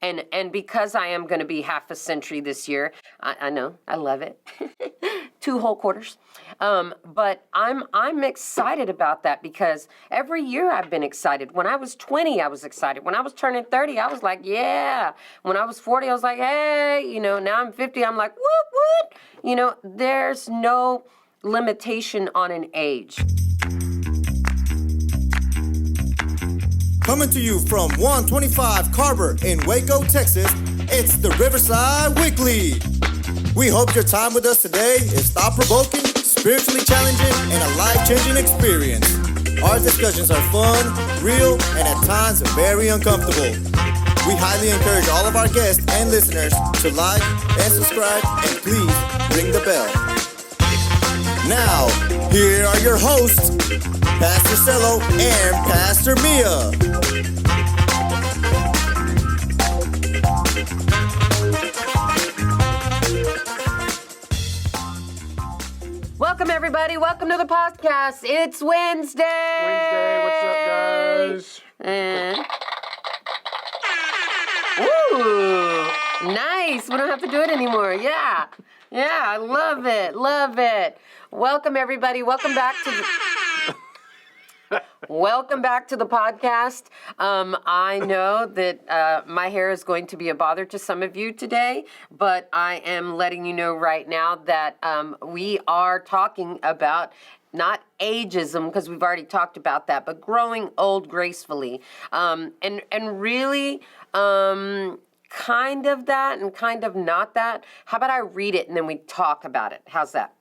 And because I am going to be half a century this year, I know, I love it. 2 whole quarters. But I'm excited about that because every year I've been excited. When I was 20, I was excited. When I was turning 30, I was like, yeah. When I was 40, I was like, hey. You know, now I'm 50, I'm like, what? You know, there's no limitation on an age. Coming to you from 125 Carver in Waco, Texas, it's the Riverside Weekly. We hope your time with us today is thought-provoking, spiritually challenging, and a life-changing experience. Our discussions are fun, real, and at times very uncomfortable. We highly encourage all of our guests and listeners to like and subscribe, and please ring the bell. Now, here are your hosts, Pastor Cello and Pastor Mia. Welcome, everybody. Welcome to the podcast. It's Wednesday. What's up, guys? And... Ooh, nice. We don't have to do it anymore. Yeah, I love it. Welcome, everybody. Welcome back to the podcast. I know that my hair is going to be a bother to some of you today, but I am letting you know right now that we are talking about not ageism, because we've already talked about that, but growing old gracefully. And really kind of that and kind of not that. How about I read it and then we talk about it? How's that?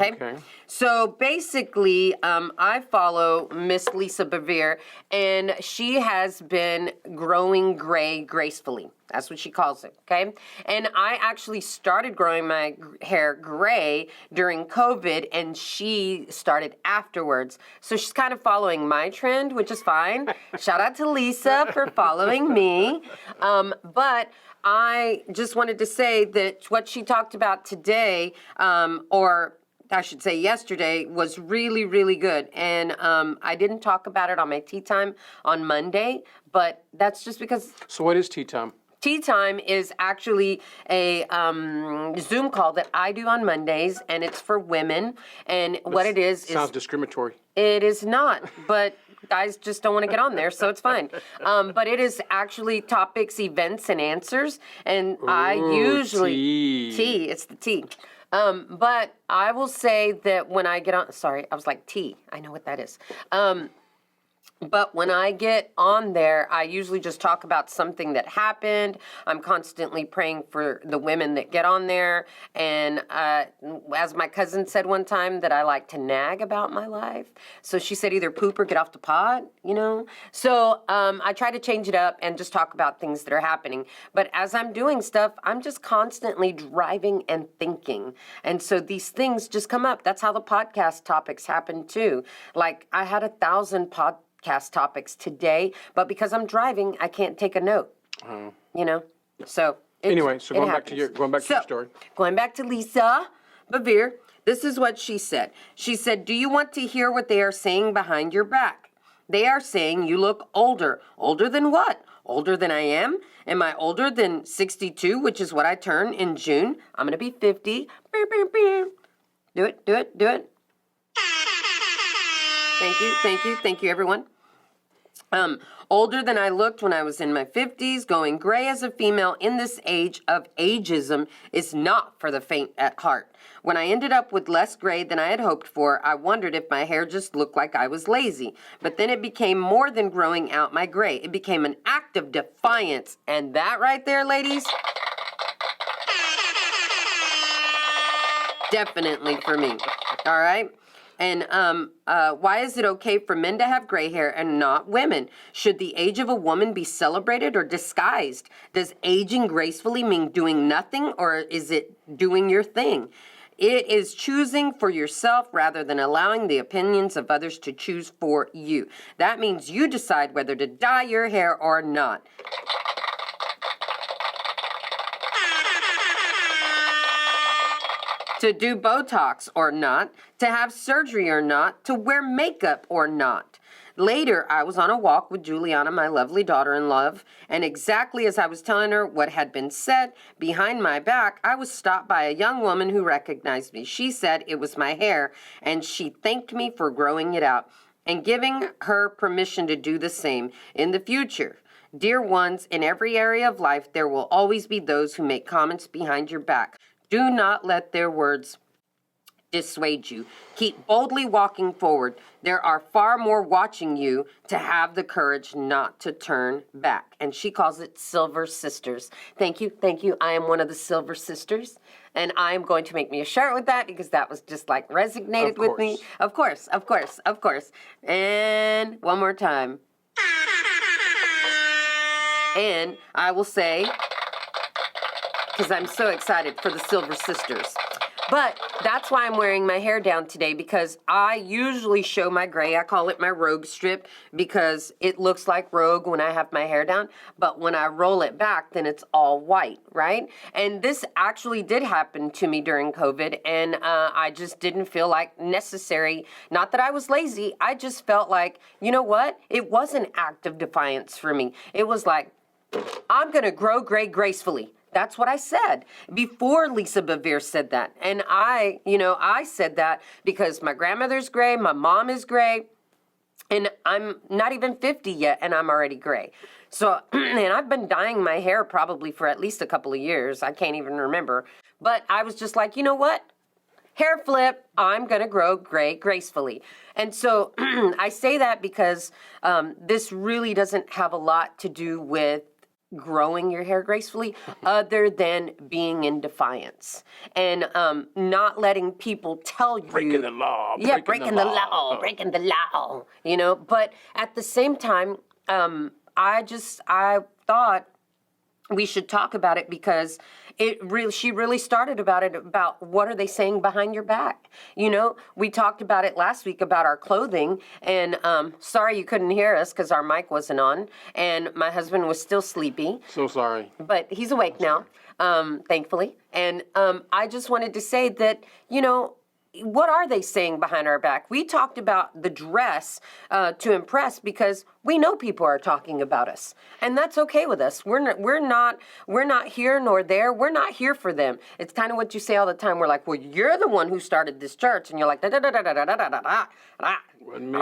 Okay. So basically, I follow Miss Lisa Bevere, and she has been growing gray gracefully. That's what she calls it, okay? And I actually started growing my hair gray during COVID, and she started afterwards. So she's kind of following my trend, which is fine. Shout out to Lisa for following me. But I just wanted to say that what she talked about today, or I should say yesterday, was really, really good. And I didn't talk about it on my tea time on Monday, but that's just because... So what is tea time? Tea time is actually a Zoom call that I do on Mondays, and it's for women. And what it is... Sounds discriminatory. It is not, but... Guys just don't want to get on there, so it's fine. But it is actually topics, events, and answers. And I usually... Tea. It's the tea. But I will say that when I get on... Sorry, I was like, tea. I know what that is. But when I get on there, I usually just talk about something that happened. I'm constantly praying for the women that get on there. And as my cousin said one time, that I like to nag about my life. So she said either poop or get off the pot, you know. So I try to change it up and just talk about things that are happening. But as I'm doing stuff, I'm just constantly driving and thinking. And so these things just come up. That's how the podcast topics happen too. Like I had 1,000 podcast topics today, but because I'm driving, I can't take a note. You know, so anyway, so going back to your story. Going back to Lisa Bevere, this is what she said. She said, "Do you want to hear what they are saying behind your back? They are saying you look older. Older than what? Older than I am? Am I older than 62, which is what I turn in June? I'm gonna be 50. Do it. Thank you, everyone. Older than I looked when I was in my 50s, going gray as a female in this age of ageism is not for the faint at heart. When I ended up with less gray than I had hoped for, I wondered if my hair just looked like I was lazy. But then it became more than growing out my gray. It became an act of defiance. And that right there, ladies, definitely for me. All right? And why is it okay for men to have gray hair and not women? Should the age of a woman be celebrated or disguised? Does aging gracefully mean doing nothing, or is it doing your thing? It is choosing for yourself rather than allowing the opinions of others to choose for you. That means you decide whether to dye your hair or not. To do Botox or not, to have surgery or not, to wear makeup or not. Later, I was on a walk with Juliana, my lovely daughter-in-law, And exactly as I was telling her what had been said behind my back, I was stopped by a young woman who recognized me. She said it was my hair, and she thanked me for growing it out and giving her permission to do the same in the future. Dear ones, in every area of life, there will always be those who make comments behind your back. Do not let their words dissuade you. Keep boldly walking forward. There are far more watching you to have the courage not to turn back. And she calls it Silver Sisters. Thank you. Thank you. I am one of the Silver Sisters. And I'm going to make me a shirt with that because that was just like resonated with me. Of course, of course, of course. And one more time. And I will say, because I'm so excited for the Silver Sisters. But that's why I'm wearing my hair down today, because I usually show my gray. I call it my rogue strip because it looks like rogue when I have my hair down. But when I roll it back, then it's all white, right? And this actually did happen to me during COVID, and I just didn't feel like necessary. Not that I was lazy. I just felt like, you know what? It was an act of defiance for me. It was like, I'm going to grow gray gracefully. That's what I said before Lisa Bevere said that. And I said that because my grandmother's gray, my mom is gray, and I'm not even 50 yet, and I'm already gray. So, and I've been dyeing my hair probably for at least a couple of years. I can't even remember. But I was just like, you know what? Hair flip, I'm going to grow gray gracefully. And so I say that because this really doesn't have a lot to do with growing your hair gracefully other than being in defiance and not letting people tell you. Breaking the law. Yeah, breaking the law, you know. But at the same time, I thought we should talk about it because she really started about what are they saying behind your back. You know, we talked about it last week about our clothing, and sorry you couldn't hear us because our mic wasn't on, and my husband was still sleepy. So sorry. But he's awake now, thankfully. And I just wanted to say that, you know, what are they saying behind our back? We talked about the dress to impress because we know people are talking about us, and that's okay with us. We're not here nor there. We're not here for them. It's kind of what you say all the time. We're like, well, you're the one who started this church, and you're like, da da da da da da da da da. Wasn't me.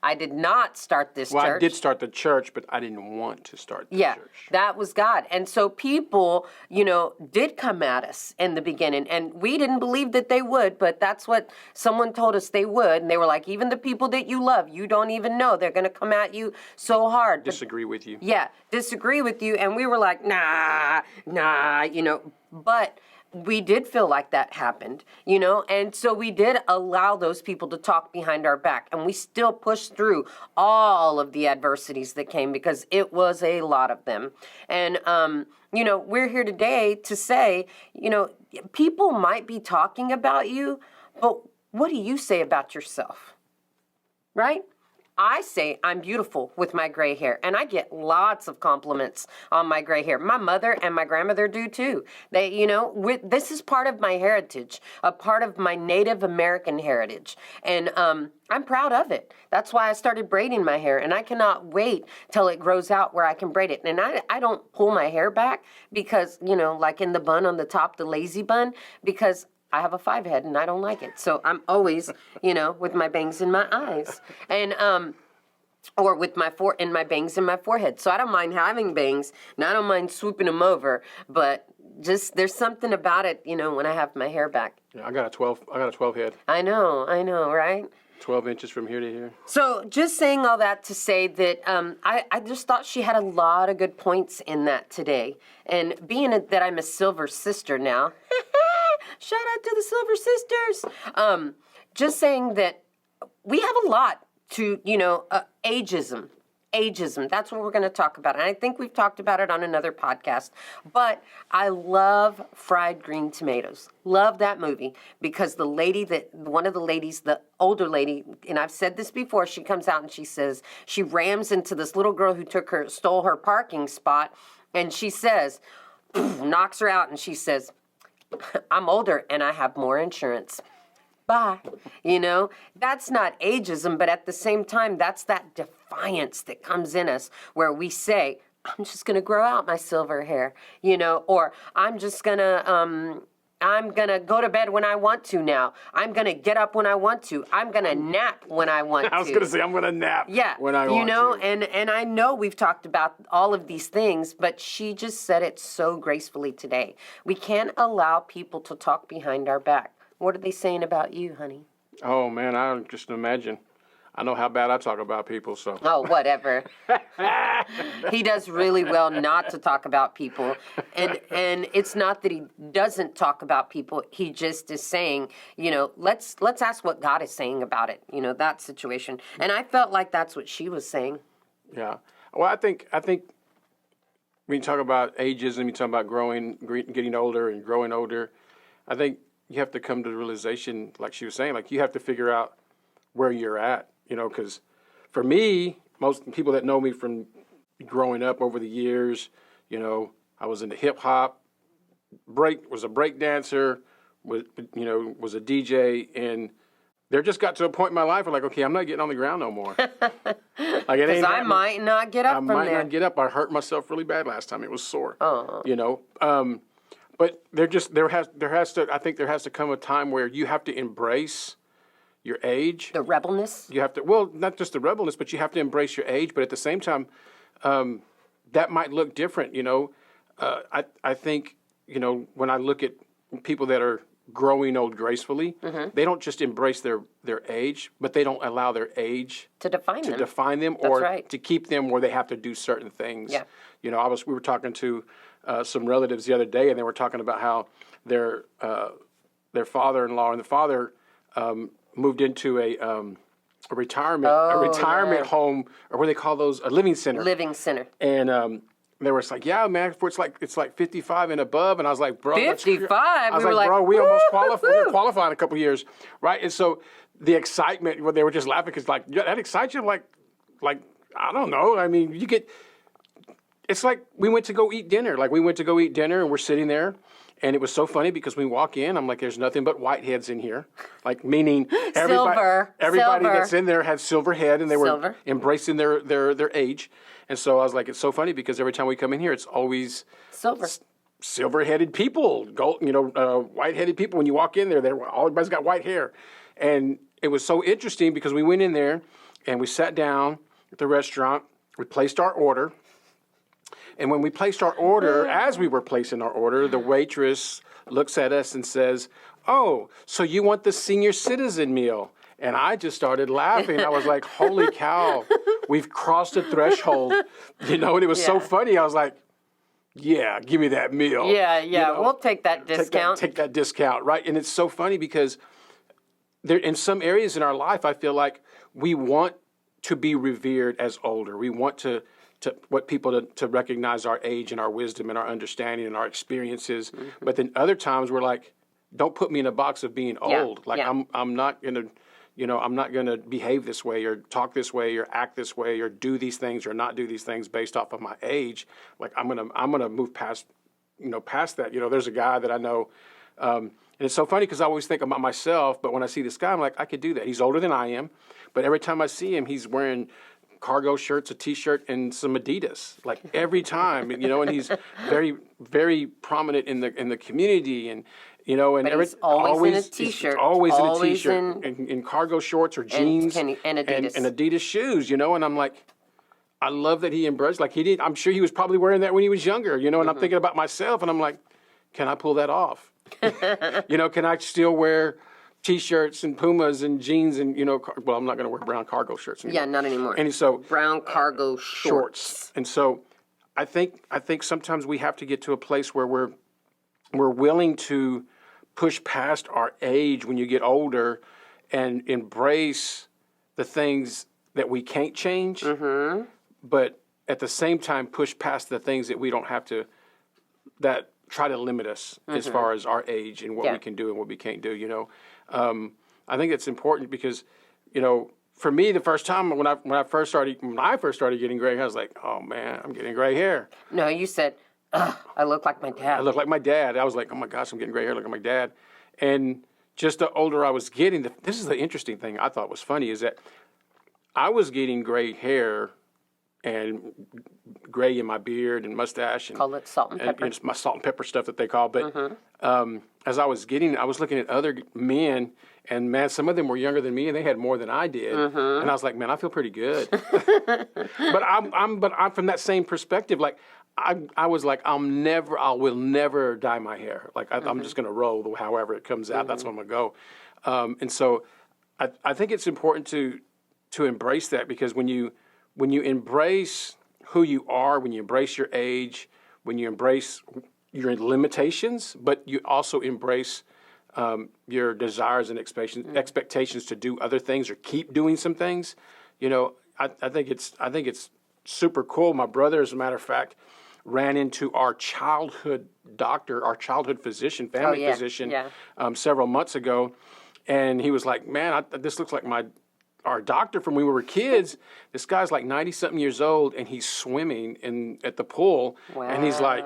I did not start this Well, church. I did start the church, but I didn't want to start the Yeah, church. that was God. And so people, you know, did come at us in the beginning, and we didn't believe that they would, but that's what someone told us they would. And they were like, even the people that you love, you don't even know, they're going to come at you so hard. Disagree with you. Yeah, disagree with you. And we were like, nah, you know, but we did feel like that happened, you know, and so we did allow those people to talk behind our back, and we still pushed through all of the adversities that came because it was a lot of them. And, you know, we're here today to say, you know, people might be talking about you, but what do you say about yourself? Right? I say I'm beautiful with my gray hair, and I get lots of compliments on my gray hair. My mother and my grandmother do too. They, you know, this is part of my heritage, a part of my Native American heritage, and I'm proud of it. That's why I started braiding my hair, and I cannot wait till it grows out where I can braid it. And I don't pull my hair back because, you know, like in the bun on the top, the lazy bun, because I have a 5 head and I don't like it. So I'm always, you know, with my bangs in my eyes and, or with my bangs in my forehead. So I don't mind having bangs and I don't mind swooping them over, but just, there's something about it, you know, when I have my hair back. Yeah, I got a 12 head. I know, right? 12 inches from here to here. So just saying all that to say that I just thought she had a lot of good points in that today. And being that I'm a Silver Sister now, shout out to the Silver Sisters. Just saying that we have a lot to, you know, ageism. Ageism, that's what we're going to talk about. And I think we've talked about it on another podcast. But I love Fried Green Tomatoes. Love that movie because one of the ladies, the older lady, and I've said this before, she comes out and she says, she rams into this little girl who stole her parking spot. And she says, knocks her out and she says, I'm older and I have more insurance. Bye. You know, that's not ageism, but at the same time, that's that defiance that comes in us where we say, I'm just going to grow out my silver hair, or I'm just going to, I'm going to go to bed when I want to now. I'm going to get up when I want to. I'm going to nap when I want to. I was going to say I'm going to nap when I want to. And I know we've talked about all of these things, but she just said it so gracefully today. We can't allow people to talk behind our back. What are they saying about you, honey? Oh, man, I just imagine. I know how bad I talk about people, so. Oh, whatever. He does really well not to talk about people. And it's not that he doesn't talk about people. He just is saying, let's ask what God is saying about it, that situation. And I felt like that's what she was saying. Yeah. Well, I think when you talk about ages and you talk about getting older and growing older, I think you have to come to the realization, like she was saying, like you have to figure out where you're at. Because for me, most people that know me from growing up over the years, I was into hip hop, was a break dancer, was a DJ, and there just got to a point in my life where like, okay, I'm not getting on the ground no more. Like it ain't. I might not get up from there. I might not get up. I hurt myself really bad last time. It was sore. But there has to come a time where you have to embrace your age. The rebelness? You have to, not just the rebelness, but you have to embrace your age. But at the same time, that might look different, I think, when I look at people that are growing old gracefully, they don't just embrace their age, but they don't allow their age to define them or to keep them where they have to do certain things. Yeah. We were talking to some relatives the other day, and they were talking about how their father-in-law and the father moved into a retirement home, or what do they call those? A living center. Living center. And they were like, yeah, man, it's like 55 and above. And I was like, bro, 55? I was like, bro, we almost qualified in a couple of years, right? And so the excitement, they were just laughing because like, yeah, that excites you, like I don't know. I mean, it's like we went to go eat dinner. Like we went to go eat dinner, and we're sitting there. And it was so funny because we walk in, I'm like, there's nothing but whiteheads in here. Like, meaning everybody that's in there had silver head, and they were embracing their age. And so I was like, it's so funny because every time we come in here, it's always silver-headed people, white-headed people. When you walk in there, everybody's got white hair. And it was so interesting because we went in there, and we sat down at the restaurant. We placed our order. And when we placed our order, as we were placing our order, the waitress looks at us and says, "Oh, so you want the senior citizen meal?" And I just started laughing. I was like, holy cow, we've crossed a threshold. And it was so funny. I was like, yeah, give me that meal. Yeah, we'll take that discount. Take that discount, right? And it's so funny because there, in some areas in our life, I feel like we want to be revered as older. We want to people to recognize our age and our wisdom and our understanding and our experiences. Mm-hmm. But then other times we're like, don't put me in a box of being old. I'm not gonna, I'm not gonna behave this way or talk this way or act this way or do these things or not do these things based off of my age. Like I'm gonna move past that. There's a guy that I know, and it's so funny because I always think about myself, but when I see this guy, I'm like, I could do that. He's older than I am, but every time I see him, he's wearing cargo shirts, a T-shirt, and some Adidas. Like every time, and he's very, very prominent in the community, and but he's always in a T-shirt, always in a T-shirt, in cargo shorts or jeans, and Adidas, and Adidas shoes. And I'm like, I love that he embraced. Like he did. I'm sure he was probably wearing that when he was younger. And I'm thinking about myself, and I'm like, can I pull that off? Can I still wear T-shirts and Pumas and jeans and I'm not going to wear brown cargo shirts anymore. Yeah, not anymore. And so brown cargo shorts. And so I think sometimes we have to get to a place where we're willing to push past our age when you get older and embrace the things that we can't change, but at the same time push past the things that we don't have to, that try to limit us as far as our age and what we can do and what we can't do. I think it's important because, for me, the first time when I first started getting gray hair, I was like, oh man, I'm getting gray hair. No, you said, I look like my dad. I look like my dad. I was like, oh my gosh, I'm getting gray hair. I look like my dad. And just the older I was getting, this is the interesting thing I thought was funny is that I was getting gray hair and gray in my beard and mustache. And, Call it salt and pepper. And it's my salt and pepper stuff that they call. But as I was looking at other men, and man, some of them were younger than me, and they had more than I did. And I was like, man, I feel pretty good. but I'm from that same perspective. Like I was like, I will never dye my hair. Like I'm just gonna roll however it comes out. That's what I'm gonna go. And so I think it's important to embrace that, because when you embrace who you are, when you embrace your age, when you embrace your limitations, but you also embrace your desires and expectations to do other things or keep doing some things, I think it's super cool. My brother, as a matter of fact, ran into our childhood doctor, our childhood physician, family physician, several months ago, and he was like, "Man, this looks like our doctor from when we were kids." This guy's like 90-something years old, and he's swimming at the pool, and he's like,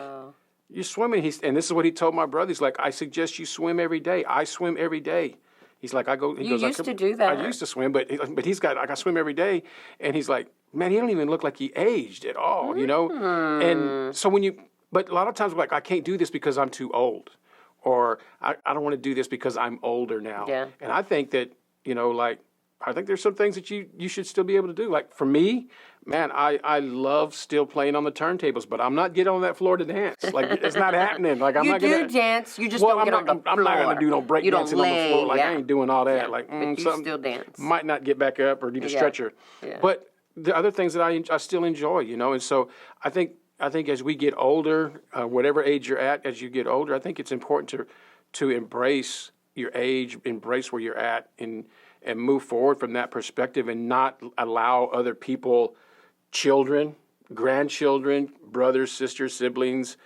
"You're swimming?" And this is what he told my brother. He's like, "I suggest you swim every day. I swim every day." He's like, You used to do that. I used to swim, but I swim every day. And he's like, man, he don't even look like he aged at all, And so but a lot of times we're like, I can't do this because I'm too old, or I don't want to do this because I'm older now. Yeah. And I think that, I think there's some things that you should still be able to do. Like for me, man, I love still playing on the turntables, but I'm not getting on that floor to dance. Like it's not happening. Like I'm you not gonna dance. You just don't get on the floor. I'm not gonna do no break dancing on the floor. Like I ain't doing all that. Yeah, Like but you still dance. Might not get back up or need a stretcher. Yeah. But the other things that I still enjoy, And so I think as we get older, whatever age you're at, as you get older, I think it's important to embrace your age, embrace where you're at, and move forward from that perspective, and not allow other people, children, grandchildren, brothers, sisters, siblings,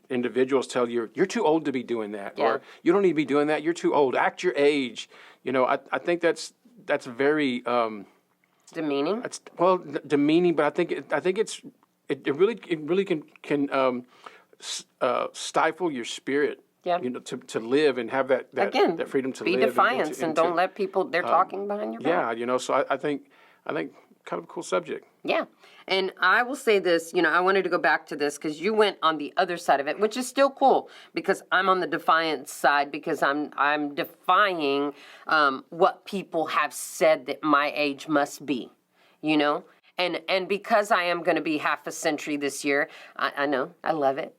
individuals tell you, you're too old to be doing that, or you don't need to be doing that, you're too old, act your age. I think that's very demeaning. Demeaning, but I think it really can stifle your spirit. Yeah. To live and have that freedom to live. Be defiant and don't let people, they're talking behind your back. Yeah, so I think kind of a cool subject. Yeah. And I will say this, I wanted to go back to this because you went on the other side of it, which is still cool, because I'm on the defiance side, because I'm defying what people have said that my age must be, And because I am going to be half a century this year, I know, I love it.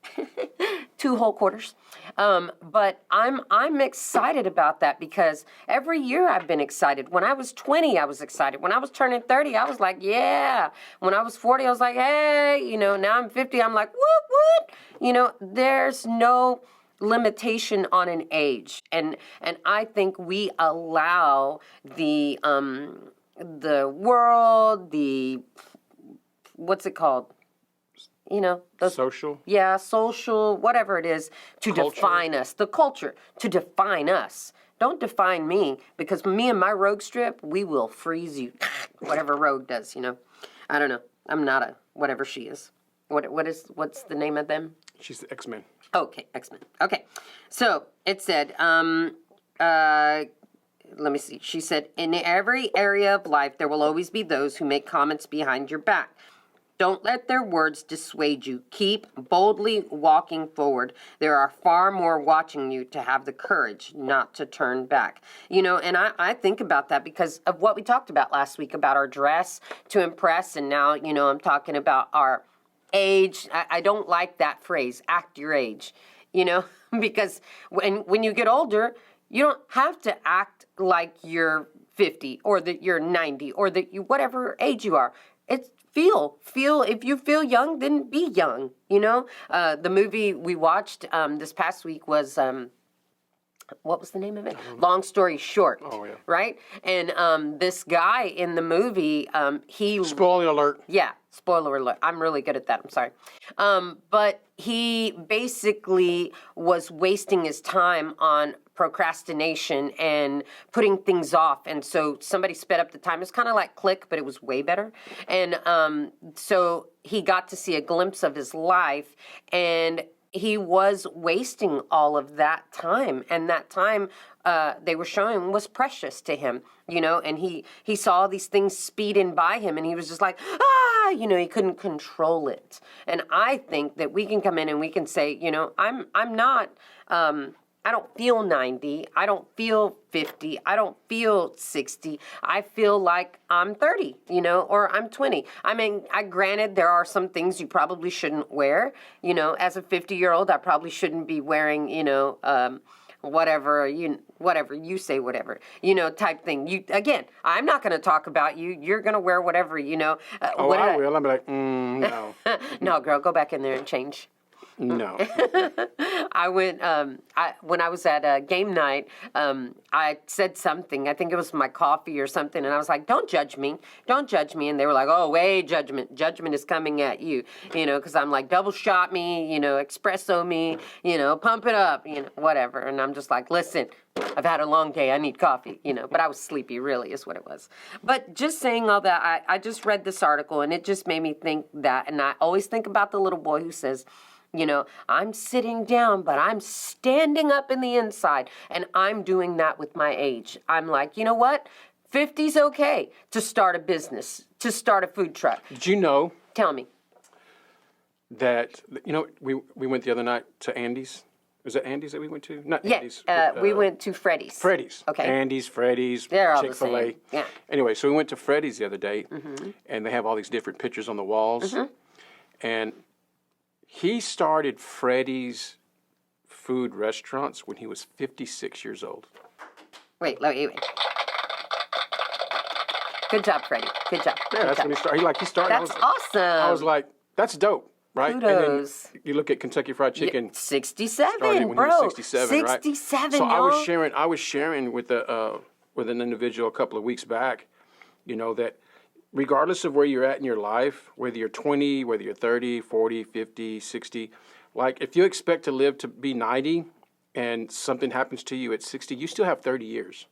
2 whole quarters. But I'm excited about that, because every year I've been excited. When I was 20, I was excited. When I was turning 30, I was like, yeah. When I was 40, I was like, hey. Now I'm 50, I'm like, what? There's no limitation on an age. And I think we allow the world, what's it called? Social? Yeah, social, whatever it is, to define us. The culture, to define us. Don't define me, because me and my rogue strip, we will freeze you. Whatever rogue does, I don't know. I'm not a whatever she is. What's the name of them? She's the X-Men. Okay, X-Men. Okay. So it said, let me see. She said, in every area of life, there will always be those who make comments behind your back. Don't let their words dissuade you. Keep boldly walking forward. There are far more watching you to have the courage not to turn back. And I think about that because of what we talked about last week about our dress to impress. And now, I'm talking about our age. I don't like that phrase, act your age, because when you get older, you don't have to act like you're 50 or that you're 90 or that you, whatever age you are. It's feel. If you feel young, then be young. The movie we watched this past week was what was the name of it? Long Story Short. Oh yeah. Right? And this guy in the movie, he spoiler alert. Yeah, spoiler alert. I'm really good at that. I'm sorry. But he basically was wasting his time on procrastination and putting things off, and so somebody sped up the time. It's kind of like Click, but it was way better. And so he got to see a glimpse of his life, and he was wasting all of that time, and that time they were showing was precious to him, and he saw these things speeding by him, and he was just like, he couldn't control it. And I think that we can come in and we can say, I'm not, I don't feel 90, I don't feel 50, I don't feel 60, I feel like I'm 30, or I'm 20. I mean, granted, there are some things you probably shouldn't wear. As a 50-year-old, I probably shouldn't be wearing, whatever you say, whatever, type thing. Again, I'm not going to talk about you. You're going to wear whatever, I will. I'll be like, no. No, girl, go back in there and change. No. I went, when I was at game night, I said something. I think it was my coffee or something. And I was like, don't judge me. Don't judge me. And they were like, oh, wait, judgment. Judgment is coming at you, because I'm like, double shot me, espresso me, pump it up, whatever. And I'm just like, listen, I've had a long day. I need coffee, but I was sleepy, really, is what it was. But just saying all that, I just read this article, and it just made me think that. And I always think about the little boy who says, I'm sitting down, but I'm standing up in the inside, and I'm doing that with my age. I'm like, you know what? 50's okay to start a business, to start a food truck. Did you know? Tell me. That, we went the other night to Andy's. Was it Andy's that we went to? Not Yeah, Andy's. we went to Freddy's. Freddy's. Okay. Andy's, Freddy's, They're all Chick-fil-A. the same. Yeah. Anyway, so we went to Freddy's the other day, and they have all these different pictures on the walls. And he started Freddy's food restaurants when he was 56 years old. Wait. Good job, Freddie. Good job. Yeah, that's when he started. He started. That's awesome. I was like, that's dope, right? Kudos. And then you look at Kentucky Fried Chicken. 67, started when bro. he was 67, right? 67, So y'all. I was sharing with an individual a couple of weeks back, that regardless of where you're at in your life, whether you're 20, whether you're 30, 40, 50, 60, if you expect to live to be 90 and something happens to you at 60, you still have 30 years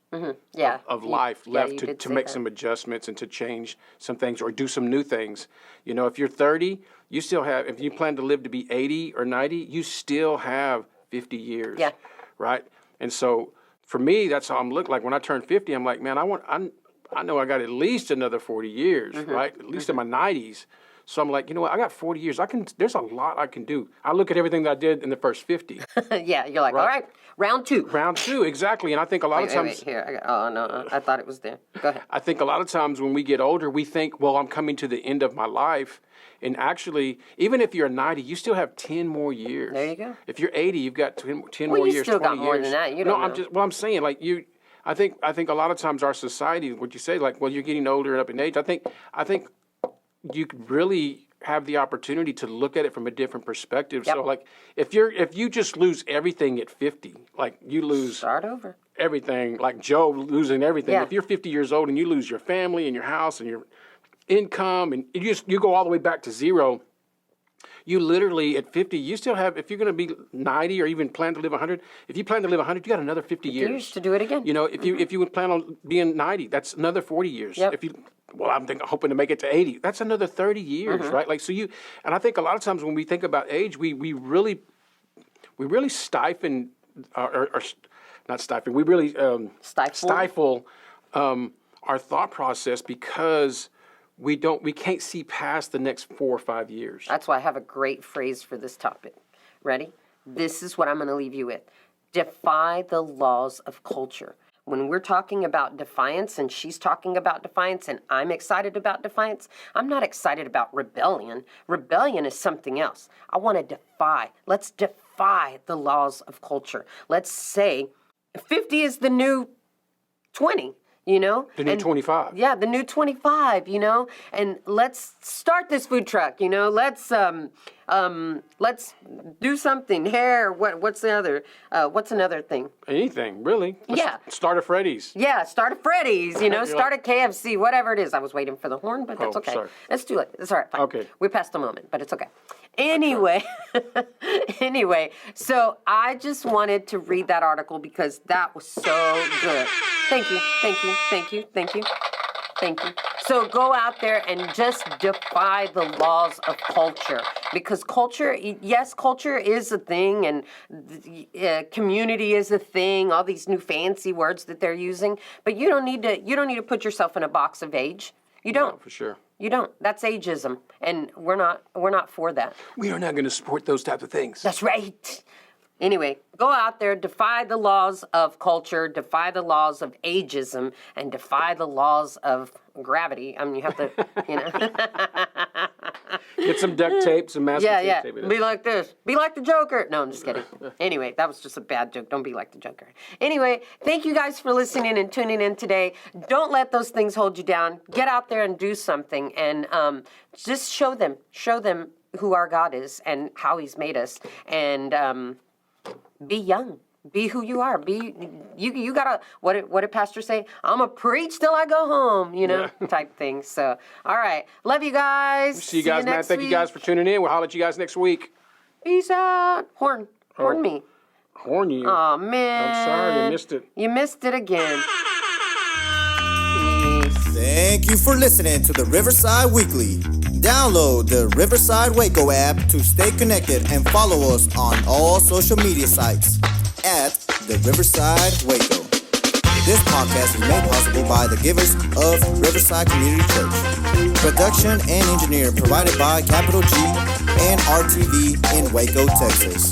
of life left to make some adjustments and to change some things or do some new things. If you're 30, you still have, if you plan to live to be 80 or 90, you still have 50 years. Yeah. Right? And so for me, that's how I'm looking. Like when I turn 50, I'm like, man, I know I got at least another 40 years, right? At least in my 90s. So I'm like, you know what? I got 40 years. There's a lot I can do. I look at everything that I did in the first 50. Yeah, you're like, all right, round two. Round two, exactly. And I think a lot of times. Wait, here. Oh, no, I thought it was there. Go ahead. I think a lot of times when we get older, we think, well, I'm coming to the end of my life. And actually, even if you're 90, you still have 10 more years. There you go. If you're 80, you've got 10 more years, 20 years. You still got more than that. You don't know. I'm saying, I think a lot of times our society, what you say, you're getting older and up in age. I think you could really have the opportunity to look at it from a different perspective. Yep. So if you just lose everything at 50, you lose Start over. everything, like Joe losing everything. Yeah. If you're 50 years old and you lose your family and your house and your income and you go all the way back to zero, you literally at 50, you still have, if you're going to be 90 or even plan to live 100, if you plan to live 100, you got another 50 years to do it again. If you would plan on being 90, that's another 40 years. Yep. I'm hoping to make it to 80. That's another 30 years, right? And I think a lot of times when we think about age, we really stifle, or not stifle, we really stifle our thought process because we can't see past the next 4 or 5 years. That's why I have a great phrase for this topic. Ready? This is what I'm going to leave you with. Defy the laws of culture. When we're talking about defiance and she's talking about defiance and I'm excited about defiance, I'm not excited about rebellion. Rebellion is something else. I want to defy. Let's defy the laws of culture. Let's say 50 is the new 20. The new 25. Yeah, the new 25, and let's start this food truck, let's do something, hair, what's another thing? Anything, really. Yeah. Start a Freddy's. Yeah, start a Freddy's, start a KFC, whatever it is. I was waiting for the horn, but that's okay. Sorry. Let's do it. It's all right, fine. Okay. We're past the moment, but it's okay. Anyway, so I just wanted to read that article because that was so good. Thank you. So go out there and just defy the laws of culture, because culture, yes, culture is a thing, and community is a thing. All these new fancy words that they're using, but you don't need to put yourself in a box of age. You don't. No, for sure. You don't. That's ageism, and we're not for that. We are not going to support those types of things. That's right. Anyway, go out there, defy the laws of culture, defy the laws of ageism, and defy the laws of gravity. I mean, you have to, Get some duct tape, some masking Yeah. tape. Be like this. Be like the Joker. No, I'm just kidding. Anyway, that was just a bad joke. Don't be like the Joker. Anyway, thank you guys for listening and tuning in today. Don't let those things hold you down. Get out there and do something, and just show them who our God is and how He's made us, and be young. Be who you are. Be you gotta what did Pastor say? I'm a preach till I go home, type thing. So all right. Love you guys. See you guys, man. next Thank you guys for tuning in. We'll holler at you guys next week. Peace out. Horn me. Horn you. Oh man. I'm sorry, you missed it. You missed it again. Peace. Thank you for listening to the Riverside Weekly. Download the Riverside Waco app to stay connected and follow us on all social media sites at the Riverside Waco. This podcast is made possible by the givers of Riverside Community Church. Production and engineering provided by Capital G and RTV in Waco, Texas.